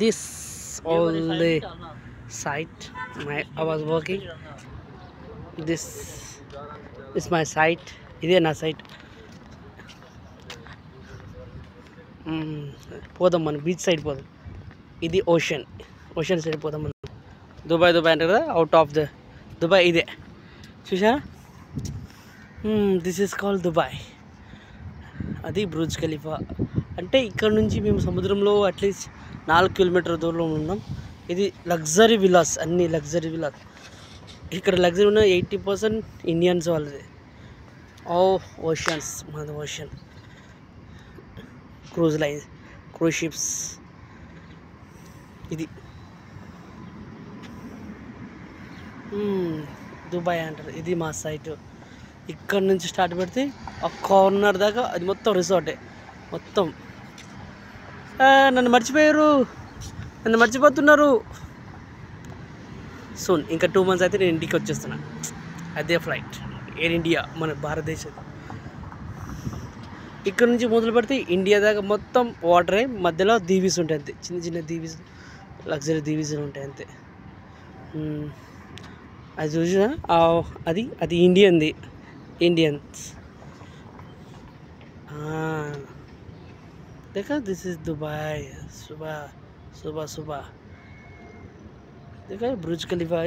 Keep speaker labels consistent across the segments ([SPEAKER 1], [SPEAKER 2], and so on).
[SPEAKER 1] this all the site I was working. This is my site. ఇదే నా site. పోదాం మనం బీచ్ సైడ్ పోదాం. ఇది ఓషన్ సైడ్ పోదాం మనం. దుబాయ్ అంటారు కదా, అవుట్ ఆఫ్ ద దుబాయ్ ఇదే చూసారా. This is called Dubai. అది బుర్జ్ ఖలీఫా. అంటే ఇక్కడ నుంచి మేము సముద్రంలో అట్లీస్ట్ 4 కిలోమీటర్ దూరంలో ఉన్నాం. ఇది లగ్జరీ విలాస్, అన్ని లగ్జరీ విలాస్. ఇక్కడ లగ్జరీ ఉన్న 80% ఇండియన్స్ వాళ్ళది. ఓషన్స్, మన ocean cruise lines, cruise ships. ఇది దుబాయ్ అంటారు. ఇది మా సైట్. ఇక్కడ నుంచి స్టార్ట్ పెడితే ఆ కార్నర్ దాకా అది మొత్తం రిసార్టే మొత్తం. నన్ను మర్చిపోతున్నారు. సూన్ ఇంకా 2 months అయితే నేను ఇంటికి వచ్చేస్తున్నా. అదే ఫ్లైట్, ఎయిర్ ఇండియా, మన భారతదేశం. ఇక్కడ నుంచి మొదలు పెడితే ఇండియా దాకా మొత్తం వాటరే, మధ్యలో దీవీస్ ఉంటాయి అంతే, చిన్న దీవీస్, లగ్జరీ దీవీస్ ఉంటాయి అంతే. అది చూసినా అది ఇండియన్స్. देखा, दिस इज दुबई. सुबह देखा बुर्ज खलीफा,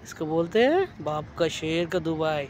[SPEAKER 1] इसको बोलते हैं बाप का शेर का दुबई.